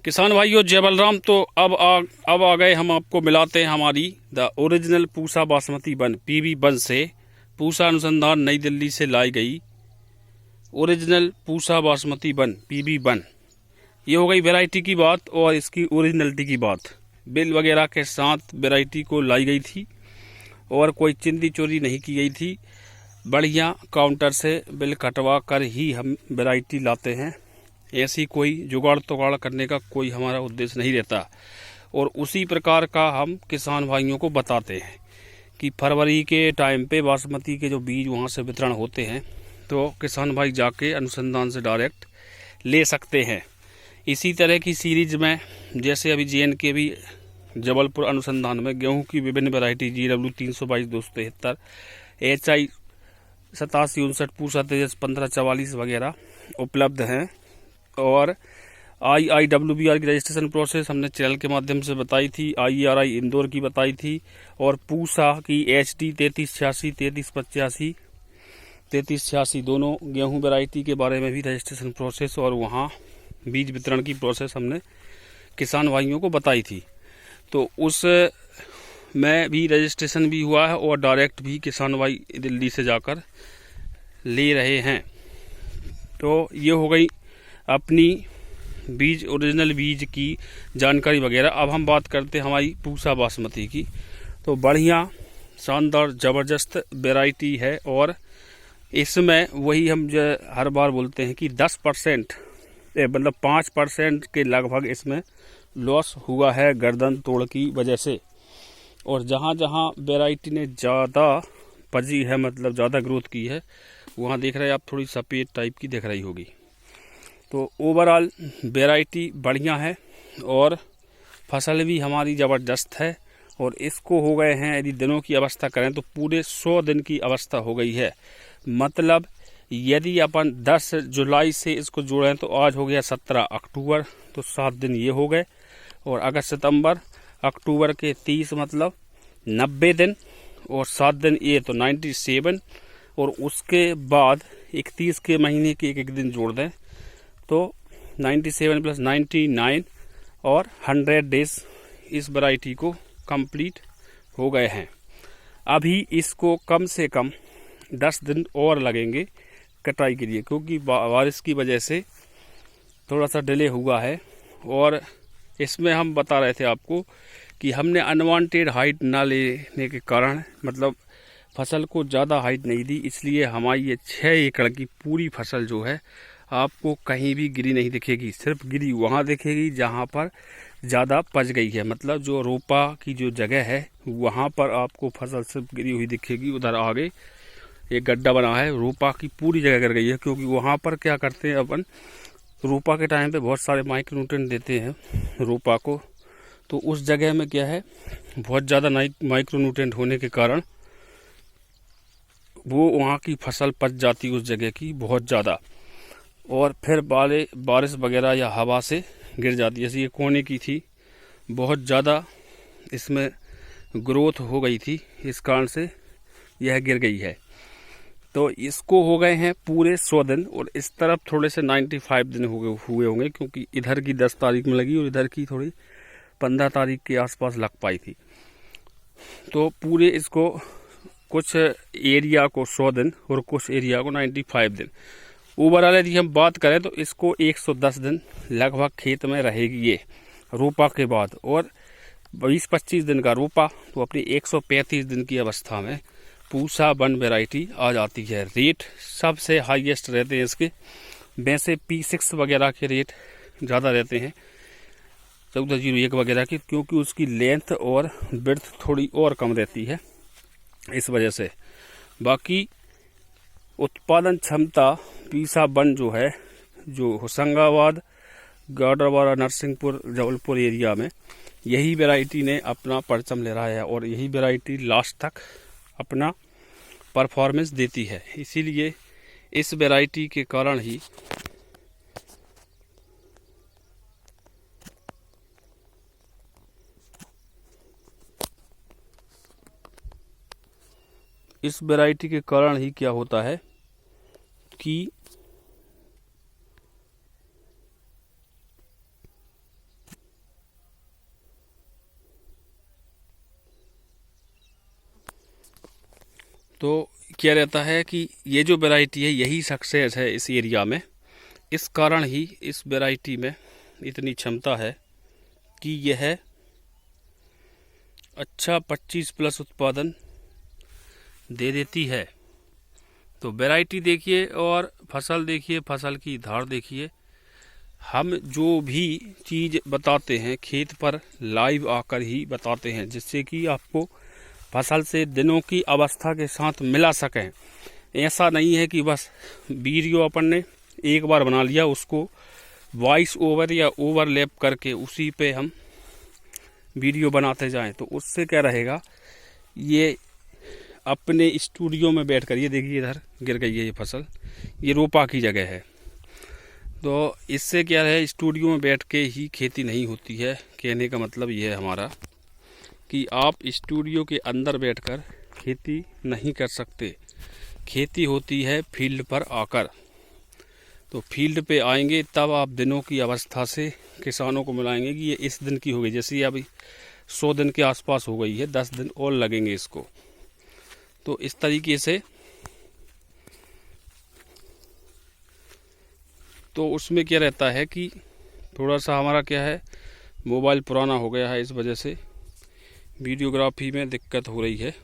किसान भाइयों जय बलराम। तो अब आ गए हम आपको मिलाते हैं हमारी the original Pusa basmati one PB1 से। पूसा अनुसंधान नई दिल्ली से लाई गई original Pusa basmati one PB1। ये हो गई वैरायटी की बात और इसकी ओरिजिनलिटी की बात। बिल वगैरह के साथ वैरायटी को लाई गई थी और कोई चिंदी चोरी नहीं की गई थी। बढ़िया काउंटर से बिल कटवा कर ही हम वैरायटी लाते हैं। ऐसी कोई जुगाड़ तुगाड़ करने का कोई हमारा उद्देश्य नहीं रहता। और उसी प्रकार का हम किसान भाइयों को बताते हैं कि फरवरी के टाइम पे बासमती के जो बीज वहाँ से वितरण होते हैं तो किसान भाई जाके अनुसंधान से डायरेक्ट ले सकते हैं। इसी तरह की सीरीज में जैसे अभी JNK भी जबलपुर अनुसंधान में गेहूं की विभिन्न variety GW 322 273 HI 8759 Pusa Tejas 1544 वगैरह उपलब्ध हैं। और IIWBR की रजिस्ट्रेशन प्रोसेस हमने चैनल के माध्यम से बताई थी। IERI इंदौर की बताई थी और पूसा की HD 3386 3385 3386 दोनों गेहूं वैरायटी के बारे में भी रजिस्ट्रेशन प्रोसेस और वहां बीज वितरण की प्रोसेस हमने किसान भाइयों को बताई थी। तो उस में भी रजिस्ट्रेशन भी हुआ है और डायरेक्ट भी किसान भाई दिल्ली से जाकर ले रहे हैं। तो ये हो गई अपनी बीज ओरिजिनल बीज की जानकारी वगैरह। अब हम बात करते हैं हमारी पूसा बासमती की। तो बढ़िया शानदार ज़बरदस्त वैरायटी है और इसमें वही हम जो हर बार बोलते हैं कि 10% मतलब 5% के लगभग इसमें लॉस हुआ है गर्दन तोड़ की वजह से। और जहाँ जहाँ वैरायटी ने ज़्यादा पजी है मतलब ज़्यादा ग्रोथ की है वहाँ देख रहे हैं आप थोड़ी सफ़ेद टाइप की दिख रही होगी। तो ओवरऑल वैरायटी बढ़िया है और फसल भी हमारी ज़बरदस्त है। और इसको हो गए हैं यदि दिनों की अवस्था करें तो पूरे 100 दिन की अवस्था हो गई है। मतलब यदि अपन 10 जुलाई से इसको जोड़ें तो आज हो गया 17 अक्टूबर, तो 7 दिन ये हो गए। और अगस्त सितंबर अक्टूबर के 30 मतलब 90 दिन और 7 दिन ये तो 97। और उसके बाद 31 के महीने के एक दिन जोड़ दें तो 97 + 99 और 100 डेज इस वैरायटी को कंप्लीट हो गए हैं। अभी इसको कम से कम 10 दिन और लगेंगे कटाई के लिए क्योंकि बारिश की वजह से थोड़ा सा डिले हुआ है। और इसमें हम बता रहे थे आपको कि हमने अनवांटेड हाइट ना लेने के कारण मतलब फसल को ज़्यादा हाइट नहीं दी, इसलिए हमारी ये 6 एकड़ की पूरी फसल जो है आपको कहीं भी गिरी नहीं दिखेगी। सिर्फ गिरी वहाँ दिखेगी जहाँ पर ज़्यादा पच गई है। मतलब जो रोपा की जो जगह है वहाँ पर आपको फसल सिर्फ गिरी हुई दिखेगी। उधर आगे एक गड्ढा बना है, रोपा की पूरी जगह गिर गई है क्योंकि वहाँ पर क्या करते हैं अपन रोपा के टाइम पे बहुत सारे माइक्रोन्यूट्रिएंट देते हैं रोपा को। तो उस जगह में क्या है बहुत ज़्यादा माइक्रोन्यूट्रिएंट होने के कारण वो वहाँ की फसल पच जाती है उस जगह की बहुत ज़्यादा। और फिर बारिश वगैरह या हवा से गिर जाती है। जैसे ये कोने की थी बहुत ज़्यादा इसमें ग्रोथ हो गई थी, इस कारण से यह गिर गई है। तो इसको हो गए हैं पूरे 100 दिन और इस तरफ थोड़े से 95 दिन हुए होंगे क्योंकि इधर की 10 तारीख में लगी और इधर की थोड़ी 15 तारीख के आसपास लग पाई थी। तो पूरे इसको कुछ एरिया को 100 दिन और कुछ एरिया को 95 दिन। ओवरऑल यदि हम बात करें तो इसको 110 दिन लगभग खेत में रहेगी ये रोपा के बाद। और 20-25 दिन का रोपा तो अपनी 135 दिन की अवस्था में पूसा वन वैरायटी आ जाती है। रेट सबसे हाईएस्ट रहते हैं इसके। वैसे P6 वगैरह के रेट ज़्यादा रहते हैं 1401 वगैरह की क्योंकि उसकी लेंथ और विड्थ थोड़ी और कम रहती है इस वजह से। बाकी उत्पादन क्षमता पूसा वन जो है जो होशंगाबाद गाडरवाड़ा नरसिंहपुर जबलपुर एरिया में यही वैरायटी ने अपना परचम ले रहा है और यही वैरायटी लास्ट तक अपना परफॉर्मेंस देती है। इसीलिए इस वैरायटी के कारण ही क्या होता है कि तो क्या रहता है कि ये जो वैरायटी है यही सक्सेस है इस एरिया में। इस कारण ही इस वैरायटी में इतनी क्षमता है कि यह अच्छा 25+ उत्पादन दे देती है। तो वैरायटी देखिए और फसल देखिए, फसल की धार देखिए। हम जो भी चीज़ बताते हैं खेत पर लाइव आकर ही बताते हैं, जिससे कि आपको फसल से दिनों की अवस्था के साथ मिला सकें। ऐसा नहीं है कि बस वीडियो अपन ने एक बार बना लिया, उसको वॉइस ओवर या ओवरलैप करके उसी पे हम वीडियो बनाते जाएं, तो उससे क्या रहेगा, ये अपने स्टूडियो में बैठकर, ये देखिए इधर गिर गई है ये फसल, ये रोपा की जगह है। तो इससे क्या है, स्टूडियो में बैठ के ही खेती नहीं होती है। कहने का मतलब ये है हमारा कि आप स्टूडियो के अंदर बैठकर खेती नहीं कर सकते। खेती होती है फील्ड पर आकर। तो फील्ड पे आएंगे तब आप दिनों की अवस्था से किसानों को मिलाएंगे कि ये इस दिन की हो गई, जैसे ये अभी 100 दिन के आसपास हो गई है, 10 दिन और लगेंगे इसको। तो इस तरीके से तो उसमें क्या रहता है कि थोड़ा सा हमारा क्या है, मोबाइल पुराना हो गया है, इस वजह से वीडियोग्राफी में दिक्कत हो रही है।